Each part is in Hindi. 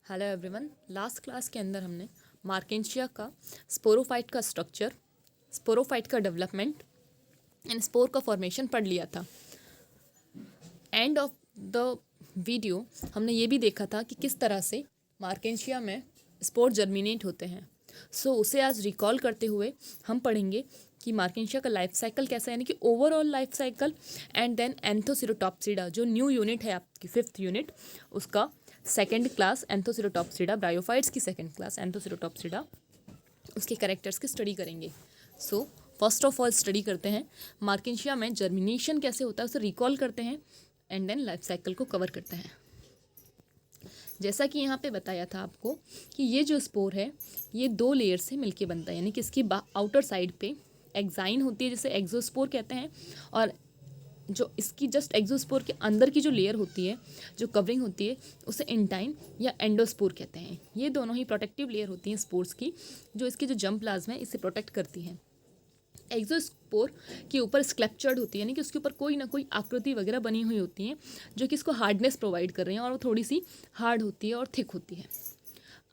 Hello everyone. लास्ट क्लास के अंदर हमने मार्केंशिया का स्पोरोफाइट का स्ट्रक्चर, स्पोरोफाइट का डेवलपमेंट एंड स्पोर का फॉर्मेशन पढ़ लिया था। एंड ऑफ द वीडियो हमने ये भी देखा था कि किस तरह से मार्केंशिया में स्पोर जर्मिनेट होते हैं। उसे आज रिकॉल करते हुए हम पढ़ेंगे कि मार्केंशिया का लाइफ साइकिल कैसा है, यानी कि overall life cycle, and then Anthocerotopsida जो न्यू यूनिट है आपकी 5th यूनिट, उसका सेकेंड क्लास एंथोसिरोटॉप्सिडा, ब्रायोफाइट्स की सेकेंड क्लास एंथोसिरोटॉप्सिडा, उसके कैरेक्टर्स की स्टडी करेंगे। फर्स्ट ऑफ ऑल स्टडी करते हैं मार्केंशिया में जर्मिनेशन कैसे होता है, उसे रिकॉल करते हैं एंड देन लाइफ साइकिल को कवर करते हैं। जैसा कि यहाँ पे बताया था आपको कि ये जो स्पोर है ये 2 लेयर से मिलके बनता है, यानी कि इसकी आउटर साइड पे एक्साइन होती है जिसे एक्सोस्पोर कहते हैं, और जो इसकी जस्ट एक्सोस्पोर के अंदर की जो लेयर होती है, जो कवरिंग होती है, उसे इंटाइन या एंडोस्पोर कहते हैं। ये दोनों ही प्रोटेक्टिव लेयर होती हैं स्पोर्स की, जो इसकी जो जर्म प्लाज्मा है इसे प्रोटेक्ट करती हैं। एक्सोस्पोर के ऊपर स्क्लेप्चर्ड होती है, यानी कि उसके ऊपर कोई ना कोई आकृति वगैरह बनी हुई होती हैं जो कि इसको हार्डनेस प्रोवाइड कर रही हैं, और वो थोड़ी सी हार्ड होती है और थिक होती है।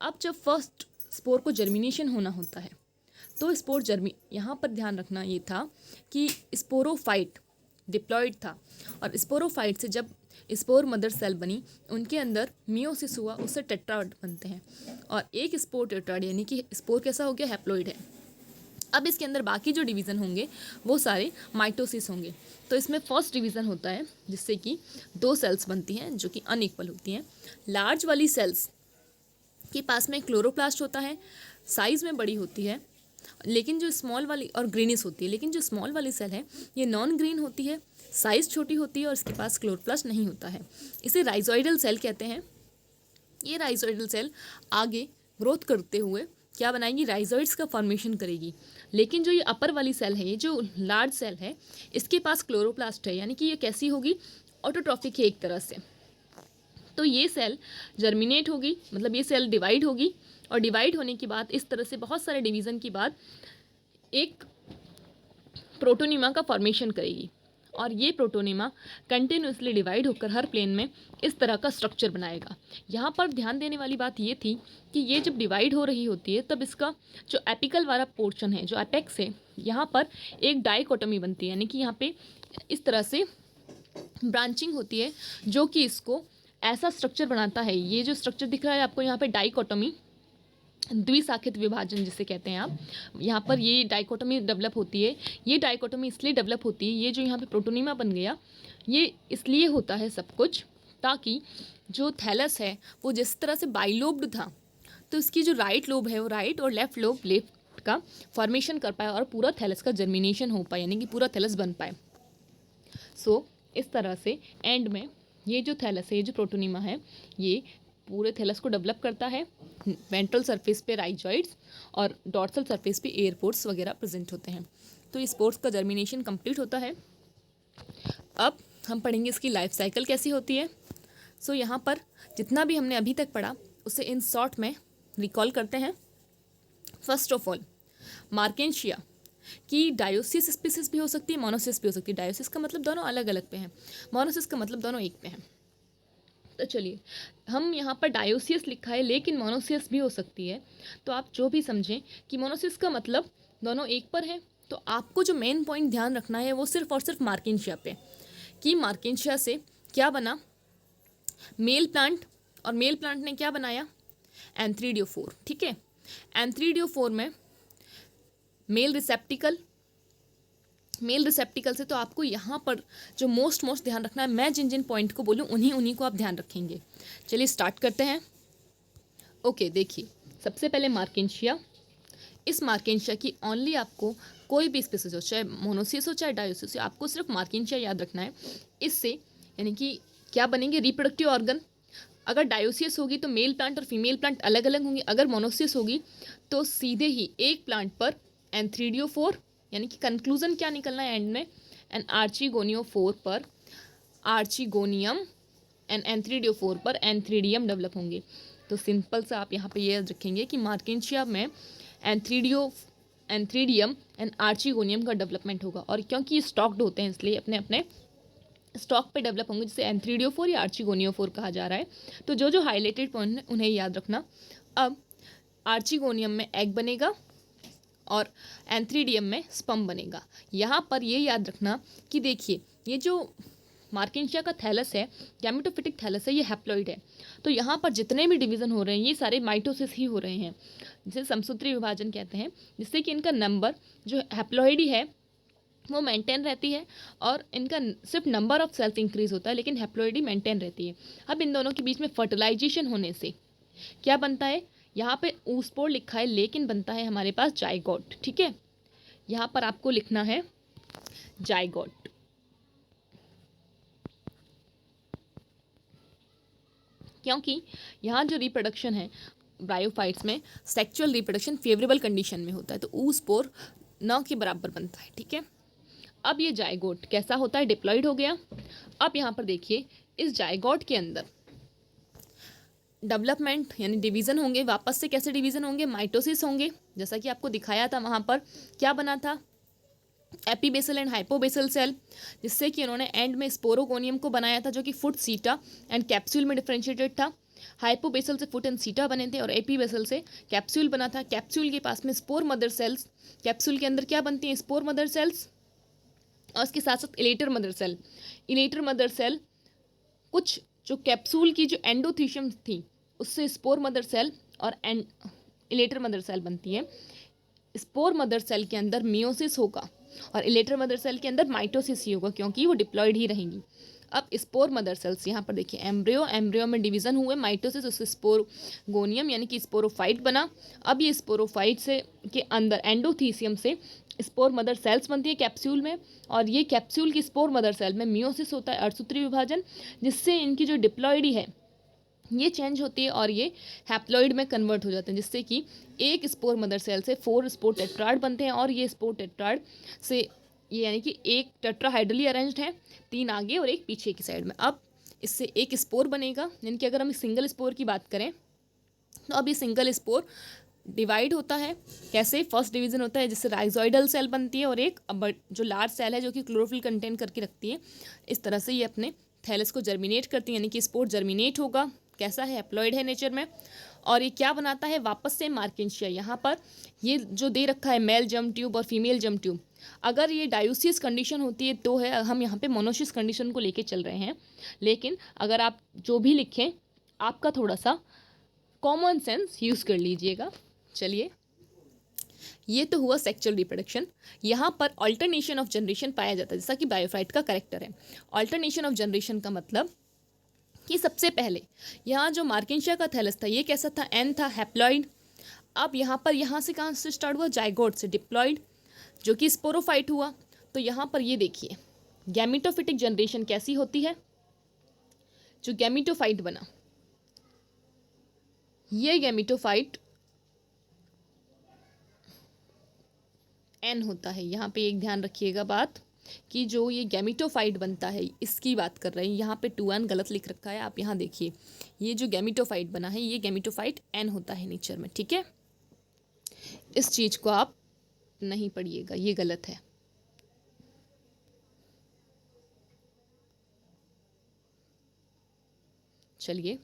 अब जब फर्स्ट स्पोर को जर्मिनेशन होना होता है तो स्पोर यहाँ पर ध्यान रखना ये था कि स्पोरोफाइट डिप्लॉयड था, और स्पोरोफाइट से जब स्पोर मदर सेल बनी उनके अंदर मियोसिस हुआ, उससे टेट्राड बनते हैं, और एक स्पोर टेट्राड यानी कि स्पोर कैसा हो गया, हैप्लॉइड है। अब इसके अंदर बाकी जो डिवीज़न होंगे वो सारे माइटोसिस होंगे। तो इसमें फर्स्ट डिवीज़न होता है जिससे कि 2 सेल्स बनती हैं जो कि अनइक्वल होती हैं। लार्ज वाली सेल्स के पास में क्लोरोप्लास्ट होता है, साइज़ में बड़ी होती है, लेकिन जो स्मॉल वाली और ग्रीनिश होती है, लेकिन जो स्मॉल वाली सेल है ये नॉन ग्रीन होती है, साइज़ छोटी होती है और इसके पास क्लोरोप्लास्ट नहीं होता है। इसे राइजोइडल सेल कहते हैं। ये राइजोइडल सेल आगे ग्रोथ करते हुए क्या बनाएगी, राइजोइड्स का फॉर्मेशन करेगी। लेकिन जो ये अपर वाली सेल है, ये जो लार्ज सेल है, इसके पास क्लोरोप्लास्ट है, यानी कि ये कैसी होगी, ऑटोट्रॉफिक है एक तरह से। तो ये सेल जर्मिनेट होगी, मतलब ये सेल डिवाइड होगी, और डिवाइड होने के बाद इस तरह से बहुत सारे डिवीज़न के बाद एक प्रोटोनिमा का फॉर्मेशन करेगी, और ये प्रोटोनिमा कंटिन्यूसली डिवाइड होकर हर प्लेन में इस तरह का स्ट्रक्चर बनाएगा। यहाँ पर ध्यान देने वाली बात ये थी कि ये जब डिवाइड हो रही होती है तब इसका जो एपिकल वाला पोर्शन है, जो एपेक्स है, यहाँ पर एक डाइकोटोमी बनती है, यानी कि यहाँ पे इस तरह से ब्रांचिंग होती है जो कि इसको ऐसा स्ट्रक्चर बनाता है। ये जो स्ट्रक्चर दिख रहा है आपको यहाँ पे, डाइकोटोमी, द्विशाखित विभाजन जिसे कहते हैं आप, यहाँ पर ये डाइकोटोमी डेवलप होती है। ये डाइकोटोमी इसलिए डेवलप होती है, ये जो यहाँ पे प्रोटोनिमा बन गया, ये इसलिए होता है सब कुछ ताकि जो थैलस है वो जिस तरह से बाइलोब्ड था, तो इसकी जो राइट लोब है वो राइट और लेफ्ट लोब लेफ्ट का फॉर्मेशन कर पाए और पूरा थैलस का जर्मिनेशन हो पाए, यानी कि पूरा थैलस बन पाए। इस तरह से एंड में ये जो थैलस है, ये जो प्रोटोनिमा है, ये पूरे थैलस को डेवलप करता है। वेंट्रल सरफेस पे राइजॉइड्स और डॉर्सल सरफेस पे एयरपोर्ट्स वगैरह प्रेजेंट होते हैं। तो ये स्पोर्ट्स का जर्मिनेशन कंप्लीट होता है। अब हम पढ़ेंगे इसकी लाइफ साइकिल कैसी होती है। यहाँ पर जितना भी हमने अभी तक पढ़ा उसे इन शॉर्ट में रिकॉल करते हैं। फर्स्ट ऑफ ऑल, मार्केंशिया कि डायोसिस स्पीसीज भी हो सकती है, मोनोसिस भी हो सकती है। डायोसिस का मतलब दोनों अलग अलग पे हैं, मोनोसिस का मतलब दोनों एक पे हैं। तो चलिए, हम यहाँ पर डायोसिस लिखा है लेकिन मोनोसिस भी हो सकती है, तो आप जो भी समझें कि मोनोसिस का मतलब दोनों एक पर है। तो आपको जो मेन पॉइंट ध्यान रखना है वो सिर्फ और सिर्फ मार्केंशिया पे, कि मार्केंशिया से क्या बना, मेल प्लांट, और मेल प्लांट ने क्या बनाया, एंथ्रीडियोफोर। ठीक है, एंथ्रीडियोफोर में मेल रिसेप्टिकल से, तो आपको यहाँ पर जो मोस्ट ध्यान रखना है, मैं जिन जिन पॉइंट को बोलूँ उन्हीं को आप ध्यान रखेंगे। चलिए स्टार्ट करते हैं। ओके, देखिए, सबसे पहले मार्केंशिया। इस मार्केंशिया की ओनली आपको कोई भी स्पीसीज हो, चाहे मोनोसिस हो चाहे डायोसिस हो, आपको सिर्फ मार्केंशिया याद रखना है। इससे यानी कि क्या बनेंगे, रिप्रोडक्टिव ऑर्गन। अगर डायोसिस होगी तो मेल प्लांट और फीमेल प्लांट अलग अलग होंगे, अगर मोनोसिस होगी तो सीधे ही एक प्लांट पर एंथ्रीडियोफोर, यानी कि कंक्लूजन क्या निकलना है एंड में, एंड आर्चिगोनियोफोर पर आर्चिगोनियम एंड एंथ्रीडियोफोर पर एंथ्रीडियम डेवलप होंगे। तो सिंपल सा आप यहाँ पे ये याद रखेंगे कि मार्केंशिया में एंथ्रीडियम एंड आर्चिगोनियम का डेवलपमेंट होगा, और क्योंकि ये स्टॉक्ड होते हैं इसलिए अपने अपने स्टॉक पे डेवलप होंगे, जिसे एंथ्रीडियोफोर या आर्चिगोनियोफोर कहा जा रहा है। तो जो जो हाईलाइटेड पॉइंट है उन्हें याद रखना। अब आर्चिगोनियम में एग बनेगा और एंथ्रीडियम में स्पर्म बनेगा। यहाँ पर ये याद रखना कि देखिए, ये जो मार्केंशिया का थैलस है, गैमेटोफिटिक थैलस है, ये हैप्लॉइड है। तो यहाँ पर जितने भी डिवीज़न हो रहे हैं ये सारे माइटोसिस ही हो रहे हैं, जिसे समसूत्री विभाजन कहते हैं, जिससे कि इनका नंबर जो हैप्लॉइड ही है वो मेंटेन रहती है और इनका सिर्फ नंबर ऑफ सेल्स इंक्रीज होता है, लेकिन हैप्लॉइडी मेंटेन रहती है। अब इन दोनों के बीच में फर्टिलाइजेशन होने से क्या बनता है, यहाँ पे oospore लिखा है लेकिन बनता है हमारे पास जाइगोट। ठीक है, यहाँ पर आपको लिखना है जाइगोट। क्योंकि यहाँ जो रिप्रोडक्शन है ब्रायोफाइट्स में, सेक्चुअल रिप्रोडक्शन फेवरेबल कंडीशन में होता है, तो oospore 9 के बराबर बनता है। ठीक है, अब ये जाइगोट कैसा होता है, डिप्लॉइड हो गया। अब यहाँ पर देखिए, इस जाइगोट के अंदर डेवलपमेंट यानी डिवीज़न होंगे। वापस से कैसे डिवीज़न होंगे, माइटोसिस होंगे, जैसा कि आपको दिखाया था। वहाँ पर क्या बना था, एपीबेसल एंड हाइपोबेसल सेल, जिससे कि उन्होंने एंड में स्पोरोगोनियम को बनाया था, जो कि फुट सीटा एंड कैप्सूल में डिफ्रेंशिएटेड था। हाइपोबेसल से फुट एंड सीटा बने थे और एपीबेसल से कैप्सूल बना था। कैप्सूल के पास में स्पोर मदर सेल्स, कैप्सूल के अंदर क्या बनती हैं, स्पोर मदर सेल्स, और उसके साथ साथ elater mother cell. Elater mother cell कुछ जो कैप्सूल की जो एंडोथीशियम थी उससे स्पोर मदर सेल और इलेटर मदर सेल बनती है। स्पोर मदर सेल के अंदर मियोसिस होगा और इलेटर मदर सेल के अंदर माइटोसिस ही होगा, क्योंकि वो डिप्लॉयड ही रहेंगी। अब स्पोर मदर सेल्स यहाँ पर देखिए, एम्ब्रियो में डिवीज़न हुए, माइटोसिस, उससे स्पोरोगोनियम यानी कि स्पोरोफाइट बना। अब ये स्पोरोफाइट से के अंदर एंडोथीसियम से स्पोर मदर सेल्स बनती है कैप्सूल में, और ये कैप्सूल की स्पोर मदर सेल में मियोसिस होता है, अर्धसूत्री विभाजन, जिससे इनकी जो डिप्लॉयडी है ये चेंज होती है और ये हैप्लॉइड में कन्वर्ट हो जाते हैं, जिससे कि एक स्पोर मदर सेल से 4 स्पोर टेट्राड बनते हैं। और ये स्पोर टेट्राड से ये यानी कि एक टेट्राहाइड्रली अरेंज्ड है, 3 आगे और एक पीछे की साइड में। अब इससे एक स्पोर बनेगा, यानी कि अगर हम सिंगल स्पोर की बात करें तो अब ये सिंगल स्पोर डिवाइड होता है। कैसे, फर्स्ट डिवीजन होता है जिससे राइजोइडल सेल बनती है और एक जो लार्ज सेल है जो कि क्लोरोफिल कंटेन करके रखती है। इस तरह से ये अपने थैलस को जर्मिनेट करती है, यानी कि स्पोर जर्मिनेट होगा। कैसा है, हैप्लॉइड है नेचर में। और ये क्या बनाता है, वापस से मार्केंशिया। यहाँ पर ये जो दे रखा है मेल जर्म ट्यूब और फीमेल जर्म ट्यूब, अगर ये डायोसिस कंडीशन होती है तो है, हम यहाँ पे मोनोसिस कंडीशन को लेके चल रहे हैं। लेकिन अगर आप जो भी लिखें, आपका थोड़ा सा कॉमन सेंस यूज़ कर लीजिएगा। चलिए, ये तो हुआ सेक्चुअल रिप्रोडक्शन। यहाँ पर ऑल्टरनेशन ऑफ जनरेशन पाया जाता है, जैसा कि बायोफाइट का कैरेक्टर है। ऑल्टरनेशन ऑफ जनरेशन का मतलब कि सबसे पहले यहाँ जो मार्केंशिया का थैलस था ये कैसा था, एन था, हैप्लॉइड। अब यहाँ से कहाँ से स्टार्ट हुआ, जाइगोट से, डिप्लॉइड, जो कि स्पोरोफाइट हुआ। तो यहाँ पर ये देखिए गैमेटोफिटिक जनरेशन कैसी होती है, जो गैमेटोफाइट बना, ये गैमेटोफाइट एन होता है। यहाँ पे एक ध्यान रखिएगा बात कि जो ये गैमेटोफाइट बनता है इसकी बात कर रहे हैं। यहाँ पे 2n गलत लिख रखा है, आप यहाँ देखिए, ये जो गैमेटोफाइट बना है ये गैमेटोफाइट एन होता है नेचर में। ठीक है, इस चीज़ को आप नहीं पढ़िएगा, ये गलत है। चलिए,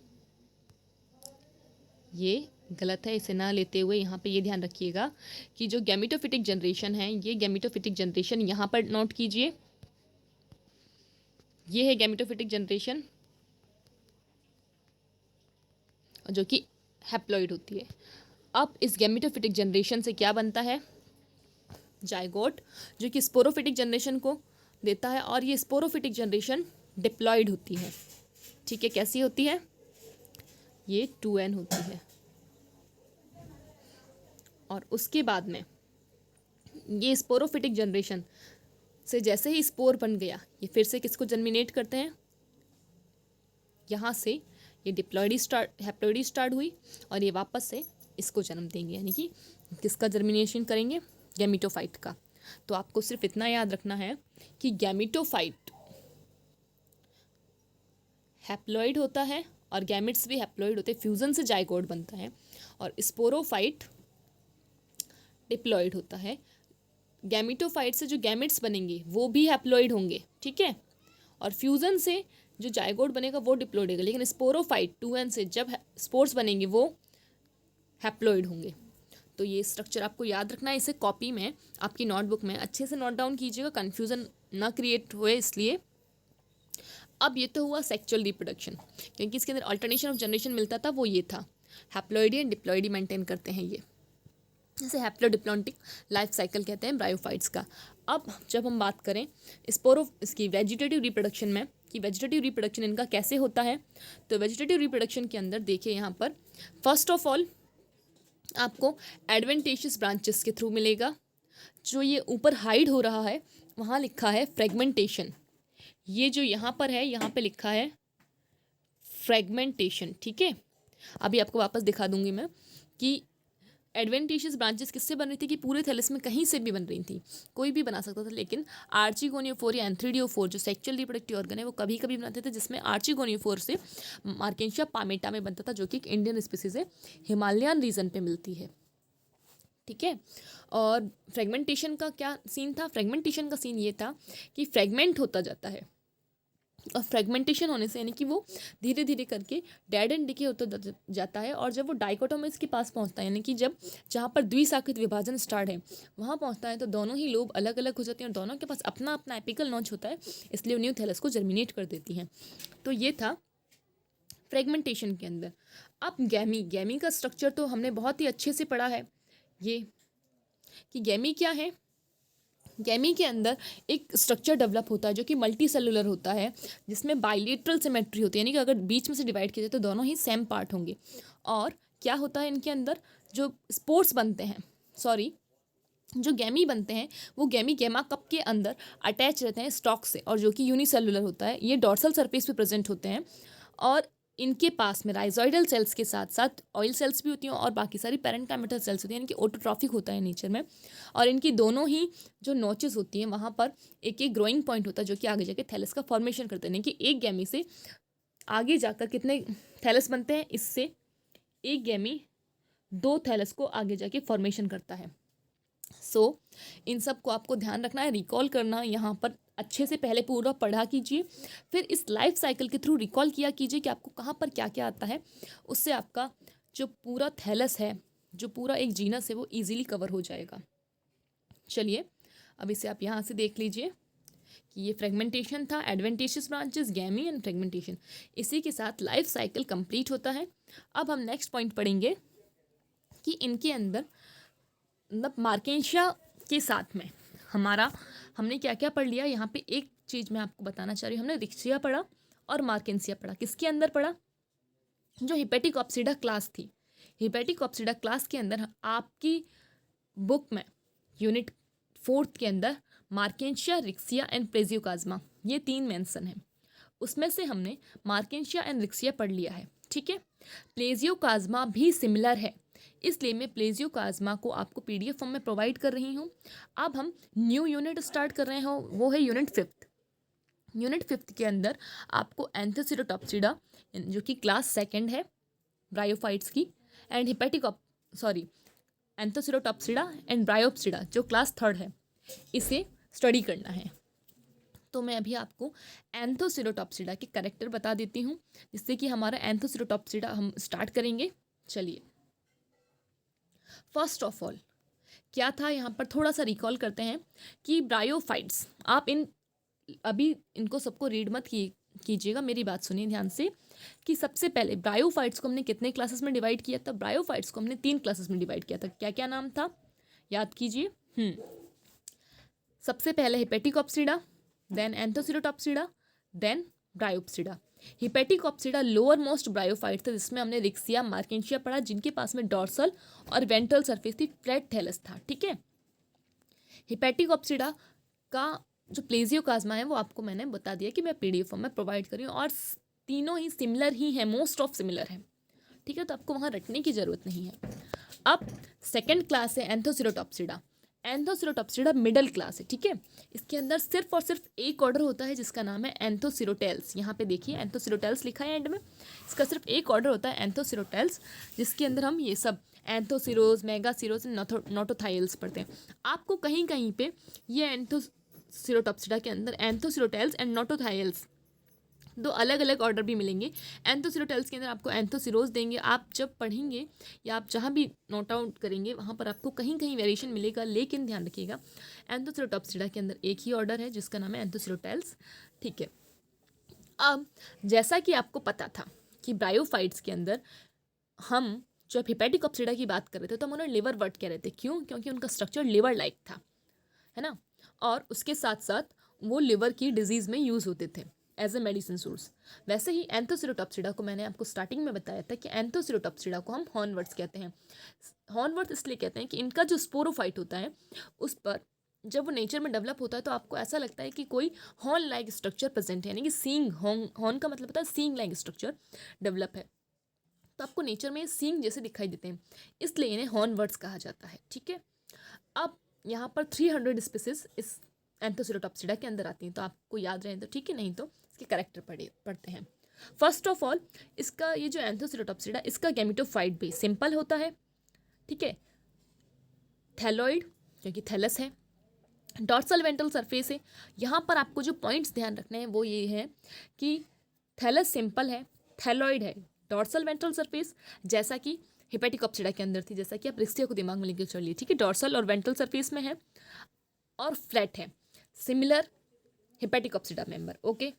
ये गलत है, इसे ना लेते हुए यहाँ पे ये ध्यान रखिएगा कि जो गैमेटोफिटिक जनरेशन है, ये गैमेटोफिटिक जनरेशन यहाँ पर नोट कीजिए, ये है गैमेटोफिटिक जनरेशन जो कि हैप्लॉइड होती है। अब इस गैमेटोफिटिक जनरेशन से क्या बनता है, जाइगोट, जो कि स्पोरोफिटिक जनरेशन को देता है, और ये स्पोरोफिटिक जनरेशन डिप्लॉइड होती है। ठीक है, कैसी होती है, ये 2n होती है। और उसके बाद में ये स्पोरोफिटिक जनरेशन से जैसे ही स्पोर बन गया, ये फिर से किसको जर्मिनेट करते हैं, यहाँ से ये हैप्लॉइडी स्टार्ट हुई और ये वापस से इसको जन्म देंगे, यानी कि किसका जर्मिनेशन करेंगे, गैमेटोफाइट का। तो आपको सिर्फ इतना याद रखना है कि गैमेटोफाइट हैप्लॉइड होता है और गैमेट्स भी हैप्लॉइड होते हैं, फ्यूजन से जाइगोट बनता है, और स्पोरोफाइट डिप्लॉइड होता है। गैमेटोफाइट से जो गैमेट्स बनेंगे वो भी हैप्लॉइड होंगे। ठीक है, और फ्यूज़न से जो जायगोट बनेगा वो डिप्लॉइड होगा, लेकिन स्पोरोफाइट 2n से जब स्पोर्स बनेंगे वो हैप्लॉइड होंगे। तो ये स्ट्रक्चर आपको याद रखना है, इसे कॉपी में आपकी नोटबुक में अच्छे से नोट डाउन कीजिएगा, कन्फ्यूज़न ना क्रिएट हुए इसलिए। अब ये तो हुआ सेक्चुअल रिप्रोडक्शन, क्योंकि इसके अंदर अल्टरनेशन ऑफ जनरेशन मिलता था, वो ये था। हैप्लॉइडी एंड डिप्लॉइडी मेंटेन करते हैं ये, जैसे हैप्लोडिप्लॉन्टिक लाइफ साइकिल कहते हैं ब्रायोफाइट्स का। अब जब हम बात करें इसकी वेजिटेटिव रिप्रोडक्शन में कि वेजिटेटिव रिप्रोडक्शन इनका कैसे होता है, तो वेजिटेटिव रिप्रोडक्शन के अंदर देखिए यहाँ पर फर्स्ट ऑफ ऑल आपको एडवेंटेशियस ब्रांचेस के थ्रू मिलेगा। जो ये ऊपर हाइड हो रहा है वहाँ लिखा है फ्रेगमेंटेशन, ये जो यहाँ पर है यहाँ पे लिखा है फ्रेगमेंटेशन, ठीक है। अभी आपको वापस दिखा दूंगी मैं कि एडवेंटेशियस ब्रांचेस किससे बन रही थी कि पूरे थैलस में कहीं से भी बन रही थी, कोई भी बना सकता था, लेकिन आर्चिगोनियोफोर या एंथ्रीडियोफोर जो सेक्चुअल रिप्रोडक्टिव ऑर्गन है वो कभी कभी बनाते थे, जिसमें आर्चिगोनियोफोर से मार्केंशिया पामेटा में बनता था, जो कि एक इंडियन स्पीसीज है, हिमालयन रीजन पे मिलती है, ठीक है। और फ्रेगमेंटेशन का क्या सीन था, फ्रेगमेंटेशन का सीन ये था कि फ्रेगमेंट होता जाता है, और फ्रेगमेंटेशन होने से यानी कि वो धीरे धीरे करके डेड एंड डिके होता जाता है, और जब वो डाइकोटोमिस के पास पहुंचता है यानी कि जब जहाँ पर द्विशाखित विभाजन स्टार्ट है वहाँ पहुंचता है, तो दोनों ही लोब अलग अलग हो जाते हैं और दोनों के पास अपना अपना एपिकल नॉच होता है, इसलिए न्यू थैलस को जर्मिनेट कर देती हैं। तो ये था फ्रेगमेंटेशन के अंदर। अब गैमी का स्ट्रक्चर तो हमने बहुत ही अच्छे से पढ़ा है, ये कि गैमी क्या है। गैमी के अंदर एक स्ट्रक्चर डेवलप होता है जो कि मल्टी सेलुलर होता है, जिसमें बाइलेटरल सिमेट्री होती है, यानी कि अगर बीच में से डिवाइड किया जाए तो दोनों ही सेम पार्ट होंगे। और क्या होता है इनके अंदर जो स्पोर्स बनते हैं, जो गैमी बनते हैं वो गैमी गैमा कप के अंदर अटैच रहते हैं स्टॉक से, और जो कि यूनिसेलुलर होता है, ये डॉर्सल सरफेस पे प्रेजेंट होते हैं, और इनके पास में राइजोइडल सेल्स के साथ साथ ऑयल सेल्स भी होती हैं और बाकी सारी पैरेंकाइमेटल सेल्स होती हैं, यानी कि ऑटोट्रॉफिक होता है नेचर में। और इनकी दोनों ही जो नोचेस होती हैं वहाँ पर एक एक ग्रोइंग पॉइंट होता है जो कि आगे जाके थैलस का फॉर्मेशन करते हैं, यानी कि एक गैमी से आगे जाकर कितने थैलस बनते हैं, इससे एक गैमी 2 थैलस को आगे जाके फॉर्मेशन करता है। इन सब को आपको ध्यान रखना है, रिकॉल करना, यहाँ पर अच्छे से पहले पूरा पढ़ा कीजिए, फिर इस लाइफ साइकिल के थ्रू रिकॉल किया कीजिए कि आपको कहाँ पर क्या क्या आता है, उससे आपका जो पूरा थैलस है, जो पूरा एक जीनस है, वो इजीली कवर हो जाएगा। चलिए अब इसे आप यहाँ से देख लीजिए कि ये फ्रेगमेंटेशन था, एडवेंटेशियस ब्रांचेस, गैमी एंड फ्रेगमेंटेशन। इसी के साथ लाइफ साइकिल कंप्लीट होता है। अब हम नेक्स्ट पॉइंट पढ़ेंगे कि इनके अंदर मतलब मार्केंशिया के साथ में हमने क्या क्या पढ़ लिया। यहाँ पे एक चीज़ मैं आपको बताना चाह रही हूँ, हमने रिक्सिया पढ़ा और मार्केंसिया पढ़ा। किसके अंदर पढ़ा? जो हिपेटिकोप्सिडा क्लास थी, हिपेटिकोप्सिडा क्लास के अंदर आपकी बुक में यूनिट 4 के अंदर मार्केंशिया, रिक्सिया एंड प्लेजियोकाज्मा ये 3 मेंशन है, उसमें से हमने मार्केंशिया एंड रिक्सिया पढ़ लिया है, ठीक है। प्लेजियोकाज्मा भी सिमिलर है, इसलिए मैं प्लेजियोकाज्मा को आपको पीडीएफ फॉर्म में प्रोवाइड कर रही हूँ। अब हम न्यू यूनिट स्टार्ट कर रहे हो, वो है यूनिट 5। यूनिट 5 के अंदर आपको एंथोसिरोटॉप्सिडा जो कि क्लास 2 है ब्रायोफाइट्स की, एंड एंथोसिरोटॉप्सिडा एंड ब्रायोप्सिडा जो क्लास 3 है, इसे स्टडी करना है। तो मैं अभी आपको एंथोसिरोटॉप्सिडा के कैरेक्टर बता देती हूँ, जिससे कि हमारा एंथोसिरोटॉप्सिडा हम स्टार्ट करेंगे। चलिए, फर्स्ट ऑफ ऑल क्या था यहाँ पर थोड़ा सा रिकॉल करते हैं कि ब्रायोफाइट्स, आप अभी इनको सबको रीड मत कीजिएगा, मेरी बात सुनिए ध्यान से कि सबसे पहले ब्रायोफाइट्स को हमने कितने क्लासेस में डिवाइड किया था? ब्रायोफाइट्स को हमने 3 क्लासेस में डिवाइड किया था। क्या क्या नाम था, याद कीजिए। सबसे पहले Hepaticopsida, then Anthocerotopsida, then Bryopsida. Hepaticopsida lower most bryophyte था, जिसमें हमने रिक्सिया, मार्केंशिया पढ़ा, जिनके पास में डॉर्सल और वेंट्रल सरफेस थी, फ्लैट थैलस था, ठीक है। हिपेटिकोप्सिडा का जो प्लेजियोकाज्मा है वो आपको मैंने बता दिया कि मैं पीडीएफ फॉर्म में प्रोवाइड कर रही हूँ, और तीनों ही सिमिलर ही हैं, मोस्ट ऑफ सिमिलर है, ठीक है, तो आपको वहाँ रटने की ज़रूरत नहीं है। अब सेकेंड क्लास है एंथोसिरोटॉप्सिडा। एंथोसिरोटॉप्सिडा मिडल क्लास है, ठीक है। इसके अंदर सिर्फ और सिर्फ एक ऑर्डर होता है जिसका नाम है एंथोसिरोटेल्स। यहाँ पे देखिए एंथोसिरोटेल्स लिखा है एंड में, इसका सिर्फ एक ऑर्डर होता है एंथोसिरोटेल्स, जिसके अंदर हम ये सब एंथोसिरोज, मेगासिरोज, नोटोथाइल्स पढ़ते हैं। आपको कहीं कहीं पे ये एंथोसिरोटॉप्सिडा के अंदर एंथोसिरोटेल्स एंड नोटोथाइल्स दो अलग अलग ऑर्डर भी मिलेंगे। एंथोसिरोटेल्स के अंदर आपको एंथोसिरोज देंगे। आप जब पढ़ेंगे या आप जहाँ भी नोट आउट करेंगे वहाँ पर आपको कहीं कहीं वेरिएशन मिलेगा, लेकिन ध्यान रखिएगा एंथोसिरोटॉप्सिडा के अंदर एक ही ऑर्डर है जिसका नाम है एंथोसिरोटेल्स। ठीक है, अब जैसा कि आपको पता था कि ब्रायोफाइट्स के अंदर हम जब हिपैटिकोप्सिडा की बात कर रहे थे तो हम उन्हें लिवर वर्ट कह रहे थे। क्यों? क्योंकि उनका स्ट्रक्चर लिवर लाइक था, है ना, और उसके साथ साथ वो लिवर की डिजीज़ में यूज़ होते थे एज ए मेडिसिन सोर्स। वैसे ही एंथोसिरोटॉप्सिडा को मैंने आपको स्टार्टिंग में बताया था कि एंथोसिरोटॉप्सिडा को हम हॉर्नवर्ट्स कहते हैं। हॉर्नवर्ट इसलिए कहते हैं कि इनका जो स्पोरोफाइट होता है उस पर जब वो नेचर में डेवलप होता है तो आपको ऐसा लगता है कि कोई हॉर्न लाइक स्ट्रक्चर प्रेजेंट है, यानी कि सींग, हॉर्न का मतलब होता है सींग लाइक स्ट्रक्चर डेवलप है, तो आपको नेचर में सींग जैसे दिखाई देते हैं, इसलिए इन्हें हॉर्नवर्ट्स कहा जाता है। ठीक है, अब यहाँ पर 300 स्पीसीज इस एंथोसिरोटॉप्सिडा के अंदर आती हैं, तो आपको याद रहे तो ठीक है, नहीं तो इसके करेक्टर पढ़ते हैं। फर्स्ट ऑफ ऑल इसका ये जो एंथोसिरोटॉप्सिडा इसका गैमेटोफाइट भी सिंपल होता है। ठीक है, थैलॉइड क्योंकि थैलस है, डॉर्सल वेंट्रल सरफेस है। यहाँ पर आपको जो पॉइंट्स ध्यान रखने हैं वो ये है कि थैलस सिंपल है, थैलॉइड है, डॉर्सल वेंट्रल सरफेस जैसा कि हिपैटिकोप्सिडा के अंदर थी, जैसा कि आप रिक्सिया को दिमाग में लेकर चलिए। ठीक है, डॉर्सल और वेंट्रल सरफेस में है और फ्लैट है, सिमिलर हिपैटिकोप्सिडा मेंबर। ओके,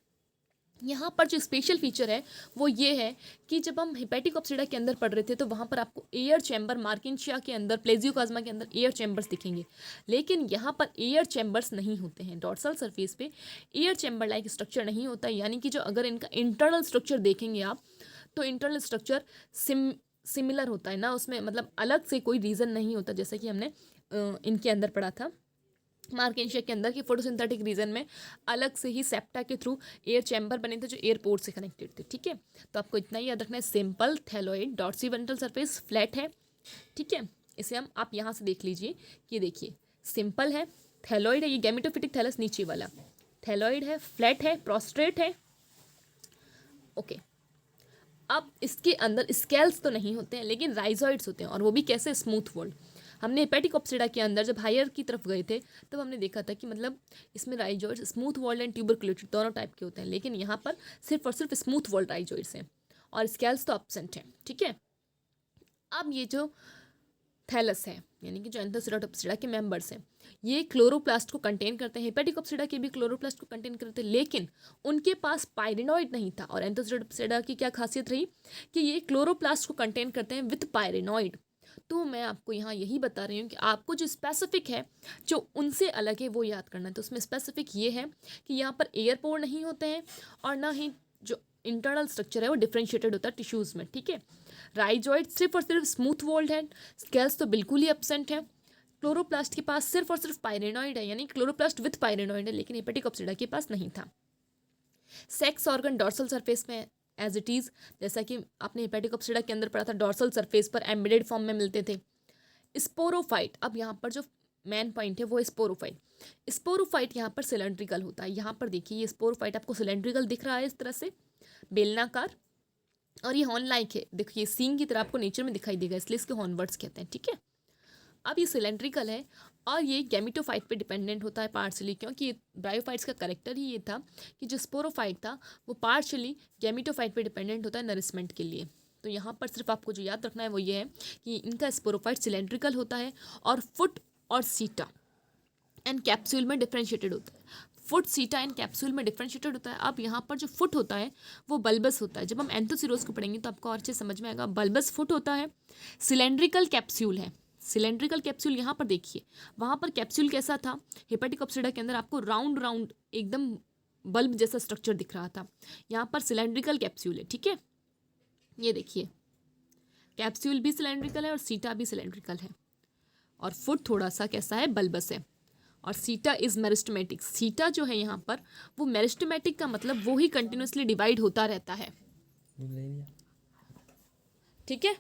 यहाँ पर जो स्पेशल फीचर है वो ये है कि जब हम हिपैटिकोप्सिडा के अंदर पढ़ रहे थे तो वहाँ पर आपको एयर चैम्बर, मार्किंशिया के अंदर, प्लेजियोकाज्मा के अंदर एयर चैम्बर्स दिखेंगे, लेकिन यहाँ पर एयर चैम्बर्स नहीं होते हैं। डॉर्सल सरफेस पे एयर चैम्बर लाइक स्ट्रक्चर नहीं होता, यानी कि जो अगर इनका इंटरनल स्ट्रक्चर देखेंगे आप तो इंटरनल स्ट्रक्चर सिमिलर होता है ना, उसमें मतलब अलग से कोई रीज़न नहीं होता, जैसे कि हमने इनके अंदर पढ़ा था मार्केंशिया के अंदर कि फोटोसिंथेटिक रीजन में अलग से ही सेप्टा के थ्रू एयर चैम्बर बने थे जो एयरपोर्ट से कनेक्टेड थे। ठीक है, तो आपको इतना ही याद रखना है, simple thalloid, dorsiventral surface, flat है। ठीक है, इसे हम आप यहाँ से देख लीजिए कि देखिए सिंपल है, थैलॉइड है, ये गैमेटोफिटिक थैलस नीचे वाला, थैलॉइड है, फ्लैट है, प्रोस्ट्रेट है। ओके, अब इसके अंदर स्केल्स तो नहीं होते हैं लेकिन राइजॉइड्स होते हैं, और वो भी कैसे, स्मूथ वॉल्ड। हमने हिपैटिकोप्सिडा के अंदर जब हायर की तरफ गए थे तब हमने देखा था कि मतलब इसमें राइजॉइड्स स्मूथ वॉल्ड एंड ट्यूबरकुलेटेड दोनों टाइप के होते हैं, लेकिन यहाँ पर सिर्फ और सिर्फ स्मूथ वॉल्ड राइजॉइड्स हैं और स्केल्स तो एब्सेंट हैं। ठीक है, अब ये जो थैलस है यानी कि जो एंथोसिरोटॉप्सिडा के मेंबर्स हैं ये क्लोरोप्लास्ट को कंटेन करते हैं, हिपैटिकोप्सिडा के भी क्लोरोप्लास्ट को कंटेन करते हैं, लेकिन उनके पास पायरेनॉइड नहीं था। और एंथोसिरोटॉप्सिडा की क्या खासियत रही कि ये क्लोरोप्लास्ट को कंटेन करते हैं विथ पायरेनॉइड। तो मैं आपको यहाँ यही बता रही हूँ कि आपको जो स्पेसिफिक है जो उनसे अलग है वो याद करना है। तो उसमें स्पेसिफिक ये है कि यहाँ पर एयरपोर नहीं होते हैं और ना ही जो इंटरनल स्ट्रक्चर है वो डिफ्रेंशिएटेड होता है टिश्यूज़ में। ठीक है, राइजॉइड सिर्फ और सिर्फ स्मूथ वॉल्ड है, स्केल्स तो बिल्कुल ही एब्सेंट है। क्लोरोप्लास्ट के पास सिर्फ और सिर्फ पायरेनॉइड है, यानी क्लोरोप्लास्ट विथ पायरेनॉइड है, लेकिन हिपैटिकोप्सिडा के पास नहीं था। सेक्स ऑर्गन डॉर्सल सरफेस में एज इट इज़, जैसा कि आपने हिपैटिकोप्सिडा के अंदर पढ़ा था, डॉर्सल सरफेस पर एम्बेडेड फॉर्म में मिलते थे। स्पोरोफाइट, अब यहाँ पर जो मेन पॉइंट है वो है स्पोरोफाइट। स्पोरोफाइट यहाँ पर सिलेंड्रिकल होता है। यहाँ पर देखिए ये स्पोरोफाइट आपको सिलेंड्रिकल दिख रहा है इस तरह से, बेलनाकार, और ये हॉर्न लाइक है। देखिए सींग की तरह आपको नेचर में दिखाई देगा, इसलिए इसके हॉर्नवर्ड्स कहते हैं। ठीक है, अब ये सिलेंड्रिकल है और ये गैमेटोफाइट पे डिपेंडेंट होता है पार्शली, क्योंकि ब्रायोफाइट्स का करेक्टर ही ये था कि जो स्पोरोफाइट था वो पार्शली गैमेटोफाइट पे डिपेंडेंट होता है नरिशमेंट के लिए। तो यहाँ पर सिर्फ आपको जो याद रखना है वो ये है कि इनका स्पोरोफाइट सिलेंड्रिकल होता है और फुट और सीटा एंड कैप्सूल में डिफ्रेंशिएटेड होता है। फुट, सीटा एंड कैप्सूल में डिफ्रेंशिएटेड होता है। अब यहाँ पर जो फुट होता है वो बल्बस होता है। जब हम एंथोसिरोज को पढ़ेंगे तो आपको और अच्छे समझ में आएगा। बल्बस फुट होता है, सिलेंड्रिकल कैप्सूल है। सिलेंड्रिकल कैप्सूल यहाँ पर देखिए, वहाँ पर कैप्सूल कैसा था, हिपैटिकोप्सिडा के अंदर आपको राउंड राउंड एकदम बल्ब जैसा स्ट्रक्चर दिख रहा था, यहाँ पर सिलेंड्रिकल कैप्सूल है। ठीक है, ये देखिए कैप्सूल भी सिलेंड्रिकल है और सीटा भी सिलेंड्रिकल है, और फुट थोड़ा सा कैसा है, बल्बस है, और सीटा इज मेरिस्टेमेटिक। सीटा जो है यहाँ पर वो मेरिस्टेमेटिक का मतलब वो ही कंटिन्यूसली डिवाइड होता रहता है। ठीक है,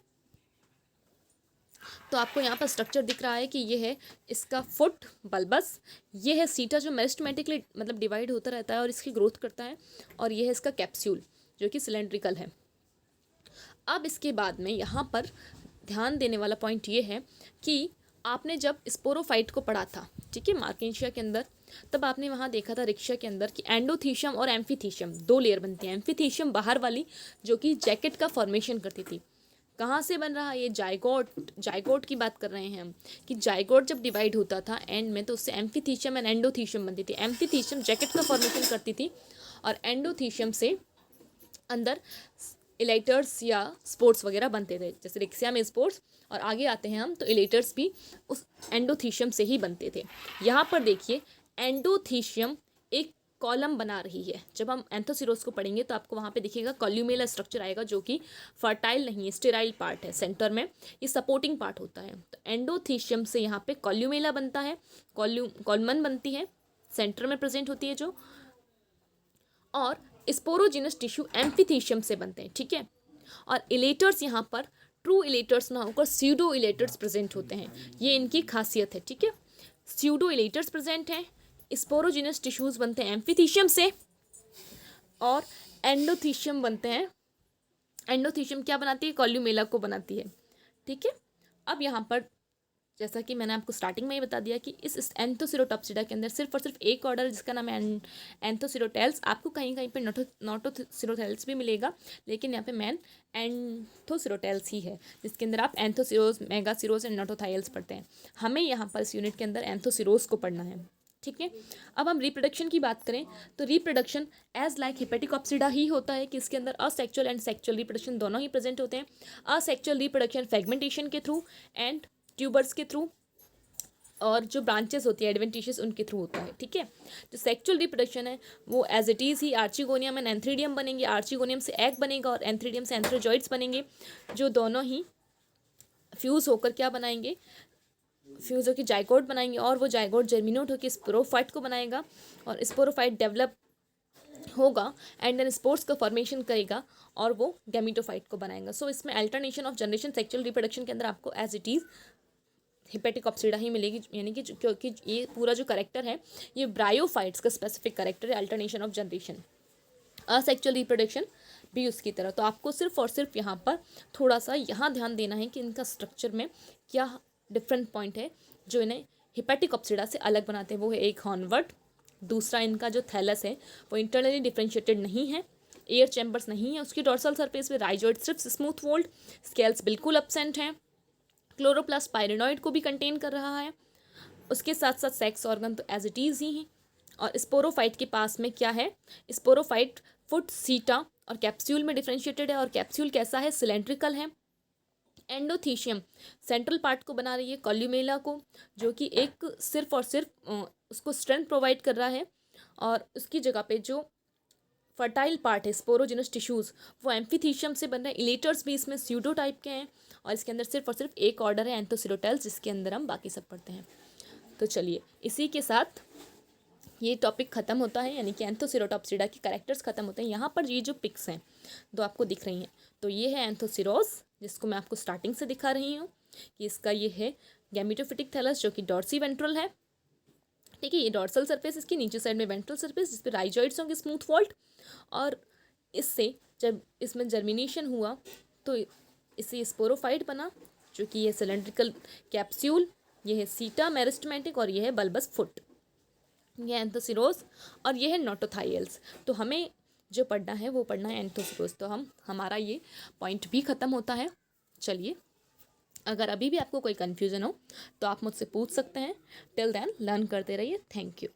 तो आपको यहाँ पर स्ट्रक्चर दिख रहा है कि ये है इसका फुट बल्बस, ये है सीटा जो मेरिस्टेमेटिकली मतलब डिवाइड होता रहता है और इसकी ग्रोथ करता है, और ये है इसका कैप्सूल जो कि सिलेंड्रिकल है। अब इसके बाद में यहाँ पर ध्यान देने वाला पॉइंट ये है कि आपने जब स्पोरोफाइट को पढ़ा था, ठीक है, मार्केंशिया के अंदर, तब आपने वहाँ देखा था रिक्शा के अंदर कि एंडोथीशियम और एम्फीथीशियम 2 लेयर बनती हैं। एम्फीथीशियम बाहर वाली जो कि जैकेट का फॉर्मेशन करती थी। कहाँ से बन रहा है ये? जाइगोट की बात कर रहे हैं हम, कि जाइगोट जब डिवाइड होता था एंड में तो उससे एम्फीथीशियम एंड एंडोथीशियम बनती थी। एम्फीथीशियम जैकेट का फॉर्मेशन करती थी और एंडोथीशियम से अंदर इलेटर्स या स्पोर्ट्स वगैरह बनते थे, जैसे रिक्शा में स्पोर्ट्स, और आगे आते हैं हम तो इलेटर्स भी उस एंडोथीशियम से ही बनते थे। यहाँ पर देखिए एंडोथीशियम एक कॉलम बना रही है। जब हम एंथोसिरोस को पढ़ेंगे तो आपको वहाँ पे दिखेगा कॉल्यूमेला स्ट्रक्चर आएगा, जो कि फर्टाइल नहीं है, स्टेराइल पार्ट है सेंटर में, ये सपोर्टिंग पार्ट होता है। तो एंडोथीशियम से यहाँ पे कॉल्यूमेला बनता है, कॉलमन बनती है, सेंटर में प्रेजेंट होती है जो, और स्पोरोजिनस टिश्यू एम्फीथीशियम से बनते हैं, ठीक है। और इलेटर्स यहाँ पर ट्रू इलेटर्स ना होकर स्यूडो इलेटर्स प्रेजेंट होते हैं, ये इनकी खासियत है, ठीक है। स्यूडो इलेटर्स प्रेजेंट हैं, स्पोरोजिनस टिश्यूज बनते हैं एम्फीथीशियम से, और एंडोथीशियम बनते हैं। एंडोथीशियम क्या बनाती है? कॉल्यूमेला को बनाती है, ठीक है। अब यहाँ पर जैसा कि मैंने आपको स्टार्टिंग में ही बता दिया कि इस एंथोसिरोटॉप्सिडा के अंदर सिर्फ और सिर्फ एक ऑर्डर जिसका नाम है एंथोसिरोटेल्स। आपको कहीं कहीं पे नोटोसिरोटेल्स भी मिलेगा, लेकिन यहाँ पे मैन एंथोसिरोटेल्स ही है, जिसके अंदर आप एंथोसिरोस, मेगासिरोस एंड नोटोथाइल्स पढ़ते हैं। हमें यहाँ पर इस यूनिट के अंदर एंथोसिरोस को पढ़ना है, ठीक है। अब हम रिप्रोडक्शन की बात करें तो रिप्रोडक्शन एज लाइक हिपेटिकॉप्सिडा ही होता है कि इसके अंदर असेक्चुअल एंड सेक्चुअल रिप्रोडक्शन दोनों ही प्रेजेंट होते हैं। असेक्चुअल रिप्रोडक्शन फ्रेगमेंटेशन के थ्रू एंड ट्यूबर्स के थ्रू, और जो ब्रांचेस होती है एडवेंटिशियस उनके थ्रू होता है, ठीक है। जो सेक्चुअल रिप्रोडक्शन है वो एज इट इज़ ही आर्चिगोनियम एंड एंथ्रीडियम बनेंगे। आर्चिगोनियम से एग बनेगा और एंथ्रीडियम से एंथ्रोजॉइड्स बनेंगे, जो दोनों ही फ्यूज़ होकर क्या बनाएंगे? फ्यूज़ होकर जाइगोट बनाएंगे, और वो जाइगोट जर्मिनेट होकर स्पोरोफाइट को बनाएगा, और स्पोरोफाइट डेवलप होगा एंड देन स्पोर्स का फॉर्मेशन करेगा और वो गैमीटोफाइट को बनाएगा। सो इसमें alternation of generation sexual reproduction के अंदर आपको एज इट इज़ हिपेटिकॉप्सिडा ही मिलेगी, यानी कि क्योंकि ये पूरा जो करेक्टर है ये ब्रायोफाइट्स का स्पेसिफिक करेक्टर है, अल्टरनेशन ऑफ जनरेशन। असेक्चुअल रिप्रोडक्शन भी उसकी तरह। तो आपको सिर्फ और सिर्फ यहाँ पर थोड़ा सा यहाँ ध्यान देना है कि इनका स्ट्रक्चर में क्या डिफरेंट पॉइंट है जो इन्हें हिपेटिकॉप्सिडा से अलग बनाते हैं। वो है एक हॉर्नवर्ड, दूसरा इनका जो थैलस है वो इंटरनली डिफ्रेंशिएटेड नहीं है, एयर चैम्बर्स नहीं है, उसकी डोर्सल सरफेस पे राइजोइड सिर्फ स्मूथ वोल्ड, स्केल्स बिल्कुल एब्सेंट हैं, क्लोरोप्लास्ट पायरेनॉइड को भी कंटेन कर रहा है, उसके साथ साथ सेक्स ऑर्गन तो एज इट इज़ ही है। और स्पोरोफाइट के पास में क्या है? स्पोरोफाइट फुट, सीटा और कैप्सूल में डिफ्रेंशिएटेड है, और कैप्सूल कैसा है? सिलेंड्रिकल है। एंडोथीशियम सेंट्रल पार्ट को बना रही है, कॉल्यूमेला को, जो कि एक सिर्फ और सिर्फ उसको स्ट्रेंथ प्रोवाइड कर रहा है, और उसकी जगह पे जो फर्टाइल पार्ट है स्पोरोजिनस टिश्यूज़ वो एम्फीथीशियम से बन रहे हैं। इलेटर्स भी इसमें स्यूडो टाइप के हैं, और इसके अंदर सिर्फ और सिर्फ एक ऑर्डर है एंथोसिरोटेल्स, जिसके अंदर हम बाकी सब पढ़ते हैं। तो चलिए इसी के साथ ये टॉपिक ख़त्म होता है, यानी कि एंथोसिरोटॉप्सिडा के कैरेक्टर्स ख़त्म होते हैं। यहाँ पर ये जो पिक्स हैं दो आपको दिख रही हैं, तो ये है एंथोसिरोस, जिसको मैं आपको स्टार्टिंग से दिखा रही हूँ कि इसका ये है गैमेटोफिटिक थैलस, जो कि डॉर्सी वेंट्रल है, ठीक है। ये डॉर्सल सरफेस, इसकी नीचे साइड में वेंट्रल सरफेस, जिस पे राइजॉइड्स होंगे स्मूथ वॉल्ट, और इससे जब इसमें जर्मिनेशन हुआ तो इससे स्पोरोफाइट बना, जो कि ये सिलेंड्रिकल कैप्सूल, ये है सीटा मेरिस्टेमेटिक, और ये है बल्बस फुट, ये एंथोसिरोस, और ये है नोटोथाइल्स। तो हमें जो पढ़ना है वो पढ़ना है एंथोसिरोस। तो हमारा ये पॉइंट भी ख़त्म होता है। चलिए, अगर अभी भी आपको कोई कन्फ्यूज़न हो तो आप मुझसे पूछ सकते हैं। टिल देन लर्न करते रहिए। Thank you.